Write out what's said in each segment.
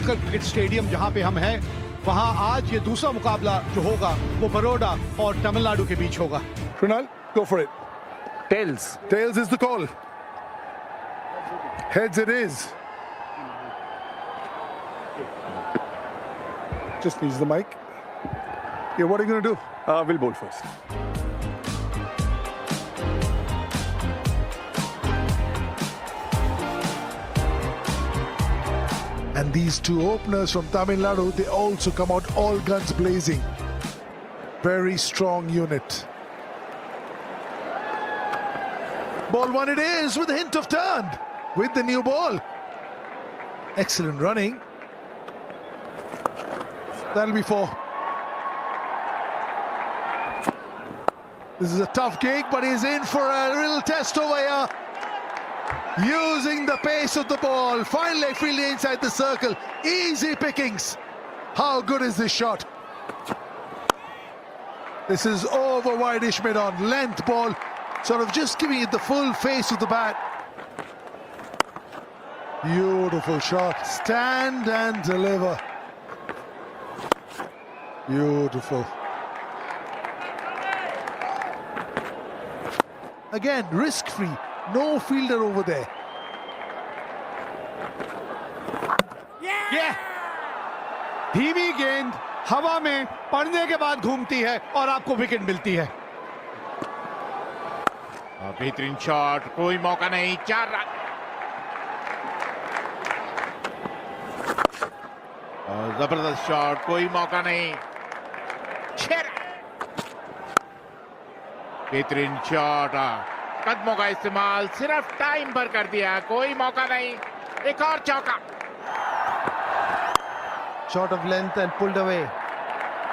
Holkar cricket stadium जहां पे हम हैं, वहां आज ये दूसरा मुकाबला जो होगा वो बड़ौदा और तमिलनाडु के बीच होगा। Krunal, go for it. Tails. Tails is the call. Heads it is. Just needs the mic. Yeah, what are you going to do? We'll bowl first. And these two openers from Tamil Nadu, they also come out all guns blazing. Very strong unit. Ball one it is with a hint of turn with the new ball. Excellent running. That'll be four. This is a tough gig, but he's in for a little test over here. Using the pace of the ball, fine leg fielding inside the circle, easy pickings. How good is this shot? This is over wide-ish mid-on, length ball, sort of just giving it the full face of the bat. Beautiful shot, stand and deliver. Beautiful. Again, risk-free. No fielder over there. Yeah! धीमी गेंद हवा में पड़ने के बाद घूमती है और आपको विकेट मिलती है। बेहतरीन शॉट, कोई मौका नहीं, 4 रन। जबरदस्त शॉट, कोई मौका नहीं, 6 रन। बेहतरीन शॉट, कदमों का इस्तेमाल सिर्फ टाइम पर कर दिया, कोई मौका नहीं, एक और चौका। Shot of length and pulled away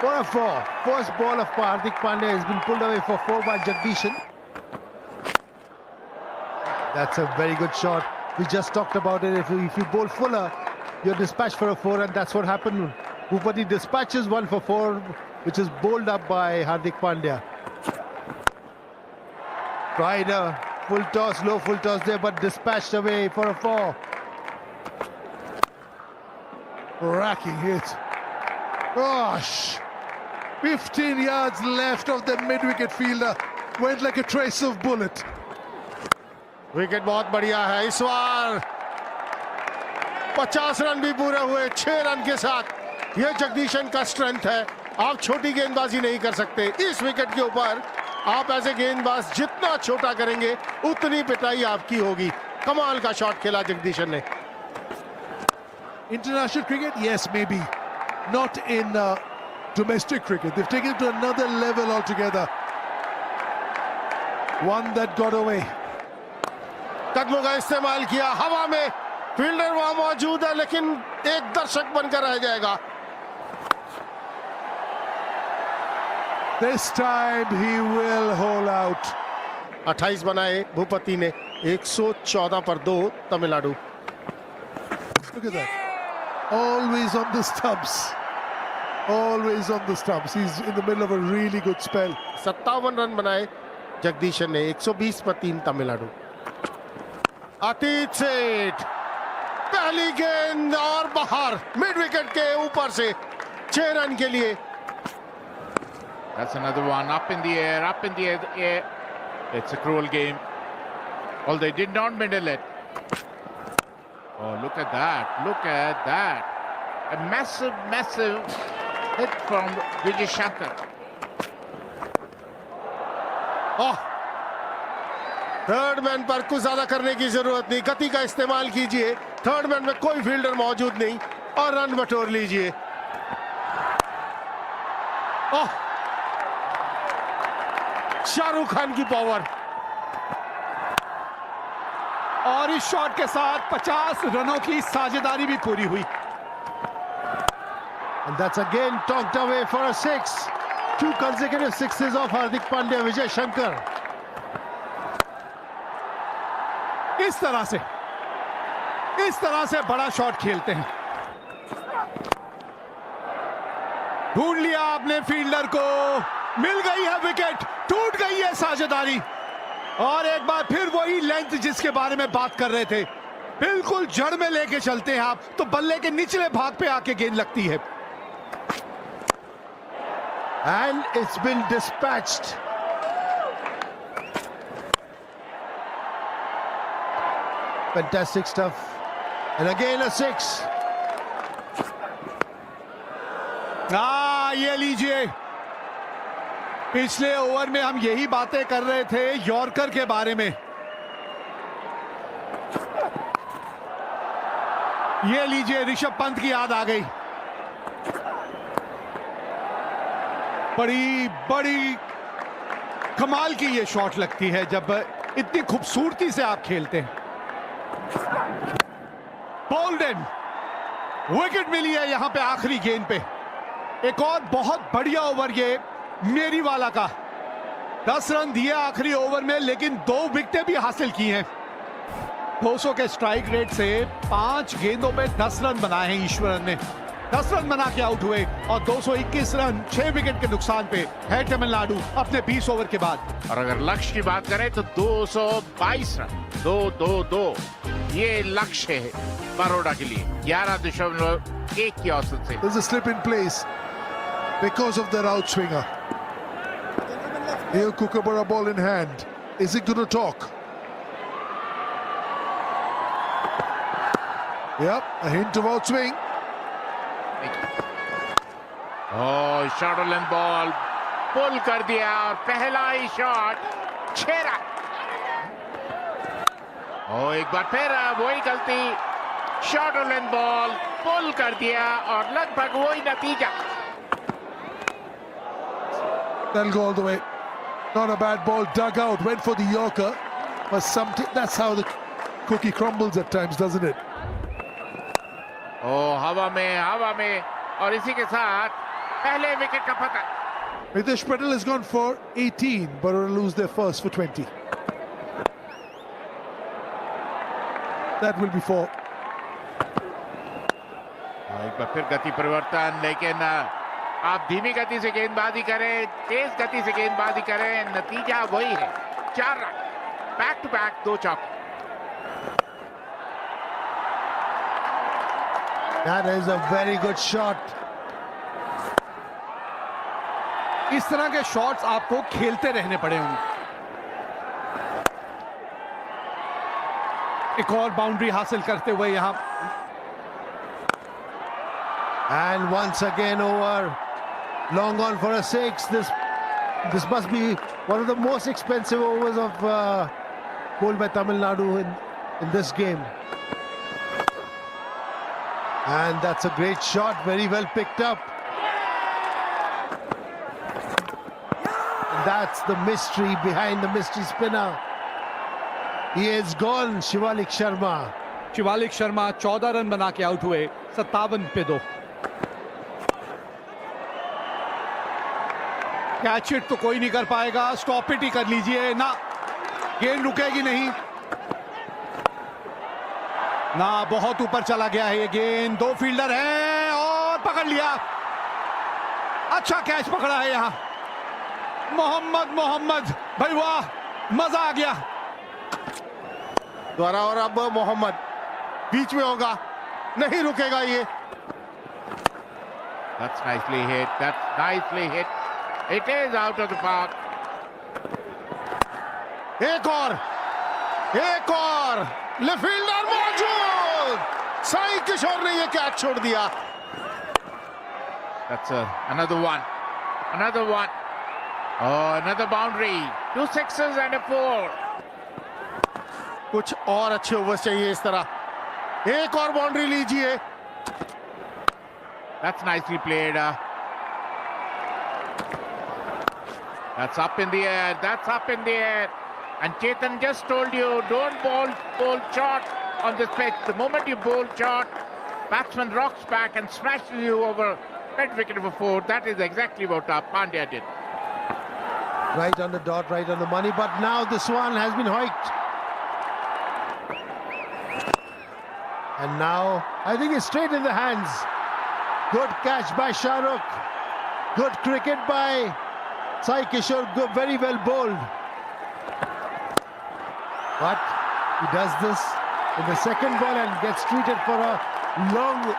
for a 4. First ball of Hardik Pandya has been pulled away for 4 by Jagdishan. That's a very good shot. We just talked about it. If you bowl fuller, you're dispatched for a 4, and that's what happened. Bhupati dispatches 1 for 4, which is bowled up by Hardik Pandya. Tried a full toss, low full toss there, but dispatched away for a 4. Racking hit. Gosh! 15 yards left of the mid-wicket fielder. Went like a trace of bullet. Wicket बहुत बढ़िया है इस बार। 50 run भी पूरे हुए 6 run के साथ। यह जगदीशन का स्ट्रेंथ है। आप छोटी गेंदबाजी नहीं कर सकते। इस विकेट के ऊपर आप ऐसे गेंदबाज जितना छोटा करेंगे उतनी पिटाई आपकी होगी। कमाल का शॉट खेला जगदीशन ने। International cricket, yes, maybe. Not in domestic cricket. They've taken it to another level altogether. One that got away. कदमों का इस्तेमाल किया, हवा में फील्डर वहां मौजूद है लेकिन एक दर्शक बनकर रह जाएगा। This time he will hold out. 28 बनाए भूपति ने, 114 पर 2 Tamil Nadu. Look at that. Always on the stumps. Always on the stumps. He's in the middle of a really good spell. 57 run बनाए जगदीशन ने, 120 पर 3 तमिलनाडु। अतीत सेठ पहली गेंद और बाहर, मिड विकेट के ऊपर से 6 रन के लिए। That's another one, up in the air, up in the air. It's a cruel game. Well, they did not middle it. Oh, look at that, look at that. A massive, massive hit from Vijay Shankar. Oh, third man पर कुछ ज्यादा करने की जरूरत नहीं, गति का इस्तेमाल कीजिए। थर्ड मैन में कोई फील्डर मौजूद नहीं और रन बटोर लीजिए। ओह, शाहरुख खान की पावर। और इस शॉट के साथ 50 रनों की साझेदारी भी पूरी हुई। And that's again talked away for a 6. 2 consecutive sixes of Hardik Pandya, Vijay Shankar. इस तरह से बड़ा शॉट खेलते हैं। ढूंढ लिया आपने फील्डर को, मिल गई है विकेट, टूट गई है साझेदारी और एक बार फिर वही लेंथ जिसके बारे में बात कर रहे थे, बिल्कुल जड़ में लेके चलते हैं आप तो बल्ले के निचले भाग पे आके गेंद लगती है. And it's been dispatched. Fantastic stuff. And again a 6. ये लीजिए, पिछले ओवर में हम यही बातें कर रहे थे यॉर्कर के बारे में. ये लीजिए, ऋषभ पंत की याद आ गई. बड़ी बड़ी कमाल की ये शॉट लगती है जब इतनी खूबसूरती से आप खेलते हैं. बोल्डन, विकेट मिली है यहां पे आखिरी गेंद पे. एक और बहुत बढ़िया ओवर ये मेरी वाला का. 10 रन दिए आखिरी ओवर में, लेकिन 2 विकेटें भी हासिल की हैं. 200 के स्ट्राइक रेट से 5 गेंदों पे 10 रन बनाए हैं ईश्वरन ने. 10 रन बना के आउट हुए और 221 रन 6 विकेट के नुकसान पे है तमिलनाडु अपने 20 ओवर के बाद. और अगर लक्ष्य की बात करें तो 222 रन, 2-2-2 ये लक्ष्य है बड़ौदा के लिए 11.1 की औसत से. There's a slip in place because of their outswinger. Here Kookaburra ball in hand. Is it going to talk? Yep, a hint of outswing. Short length ball pull कर दिया और पहला ही शॉट 6 रन. एक बार फिर वही गलती. शॉट लेंथ बॉल पुल कर दिया और लगभग वही नतीजा. That'll go all the way. Not a bad ball, dug out, went for the Yorker. But that's how the cookie crumbles at times, doesn't it? हवा में और इसी के साथ पहले विकेट का पतन. Mitesh Patel has gone for 18, but will lose their first for 20. That will be 4. एक बार फिर गति परिवर्तन, लेकिन आप धीमी गति से गेंदबाजी करें, तेज गति से गेंदबाजी करें, नतीजा वही है 4 रन. बैक टू बैक 2 चौके. That is a very good shot. इस तरह के शॉट्स आपको खेलते रहने पड़े होंगे. एक और बाउंड्री हासिल करते हुए यहां. And once again over. Long on for a 6. This must be one of the most expensive overs of bowled by Tamil Nadu in this game. And that's a great shot, very well picked up. And that's the mystery behind the mystery spinner. He is gone, Shivalik Sharma. Shivalik Sharma 14 run बना के out हुए 57 पे 2. Catch it तो कोई नहीं कर पाएगा. Stop it ही कर लीजिए ना. गेंद रुकेगी नहीं ना. बहुत ऊपर चला गया है ये गेंद. 2 फील्डर हैं और पकड़ लिया. अच्छा कैच पकड़ा है यहां मोहम्मद. भाई वाह, मजा आ गया. द्वारा और अब मोहम्मद बीच में होगा, नहीं रुकेगा ये. That's nicely hit. It is out of the park. एक और लेफ्ट फील्डर मौजूद. साई किशोर ने ये कैच छोड़ दिया. That's another one. Another boundary. 2 sixes and a 4. कुछ और अच्छे ओवर्स चाहिए इस तरह. एक और बाउंड्री लीजिए. That's nicely played. That's up in the air. And Chetan just told you, don't bowl short on this pitch. The moment you bowl short, batsman rocks back and smashes you over mid wicket for 4. That is exactly what Pandya did. Right on the dot, right on the money. But now this one has been hoiked. And now I think it's straight in the hands. Good catch by Shahrukh. Good cricket by Sai Kishore. Very well bowled. But he does this in the second ball and gets treated for a long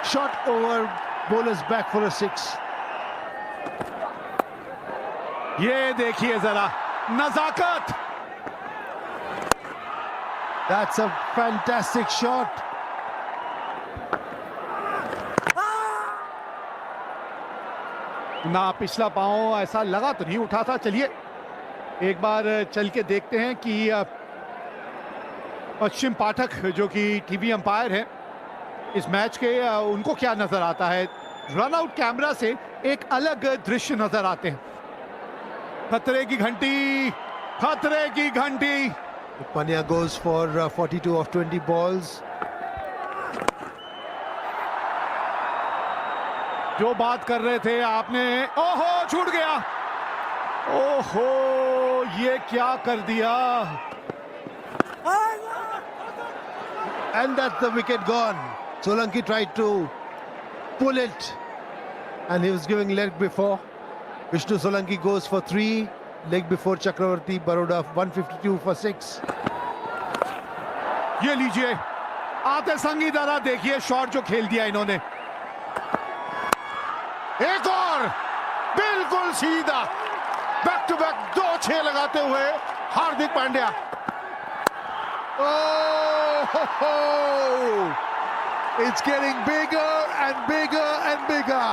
shot over bowler's back for a 6. ये देखिए जरा नजाकत. That's a fantastic shot. ना पिछला पांव ऐसा लगा तो नहीं उठा था. चलिए एक बार चल के देखते हैं कि पश्चिम पाठक जो कि टीवी अंपायर है इस मैच के, उनको क्या नजर आता है. रन आउट कैमरा से एक अलग दृश्य नजर आते हैं. खतरे की घंटी, खतरे की घंटी. Pandya goes for 42 of 20 balls. जो बात कर रहे थे आपने, ओहो छूट गया. ओहो ये क्या कर दिया. And that's the wicket gone. Solanki tried to pull it and he was giving leg before. Vishnu Solanki goes for 3, leg before Chakravarti. Baroda 152 for 6. ये लीजिए आते संगी दादा, देखिए शॉट जो खेल दिया इन्होंने. एक और बिल्कुल सीधा बैक टू बैक 2 6 लगाते हुए Hardik Pandya. Oh, it's getting bigger and bigger and bigger.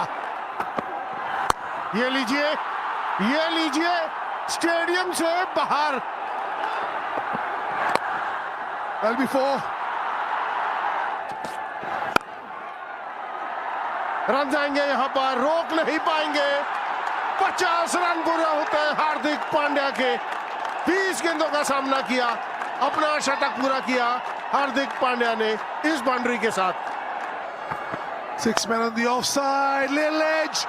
ये लीजिए स्टेडियम से बाहर. Well before रन जाएंगे, यहां पर रोक नहीं पाएंगे. 50 रन पूरे होते हैं हार्दिक पांड्या के. 20 गेंदों का सामना किया, अपना शतक पूरा किया हार्दिक पांड्या ने इस बाउंड्री के साथ. 6 men on the offside. Little edge.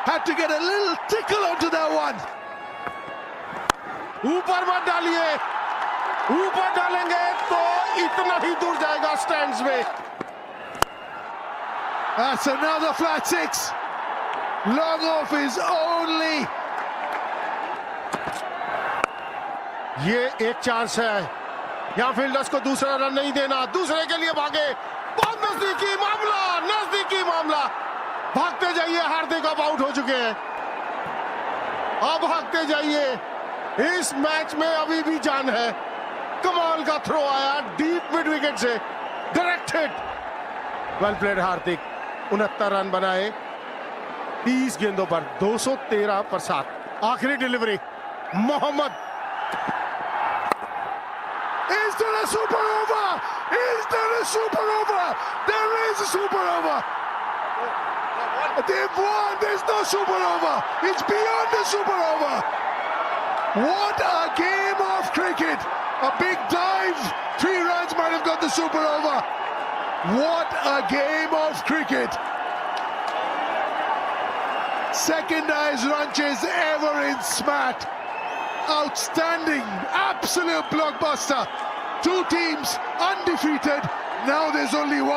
Had to get a little tickle onto that one. ऊपर मत डालिए, ऊपर डालेंगे तो इतना ही दूर जाएगा स्टैंड्स में. That's another flat 6. Long off is only. ये एक चांस है, यहां फील्डर्स को दूसरा रन नहीं देना. दूसरे के लिए भागे, बहुत नजदीकी मामला. भागते जाइए, हार्दिक अब आउट हो चुके हैं. अब भागते जाइए, इस मैच में अभी भी जान है. कमाल का थ्रो आया डीप मिड विकेट से, direct hit. Well played Hardik. 69 run बनाए 30 गेंदों पर, 213 पर 7. आखिरी delivery Mohammad. Is there a super over? Is there a super over? There is a super over. They've won. There's no super over. It's beyond the super over. What a game of cricket. A big dive. 3 runs might have got the super over. What a game of cricket. Second highest run chase ever in SMAT. Outstanding, absolute blockbuster. 2 teams undefeated. Now there's only one.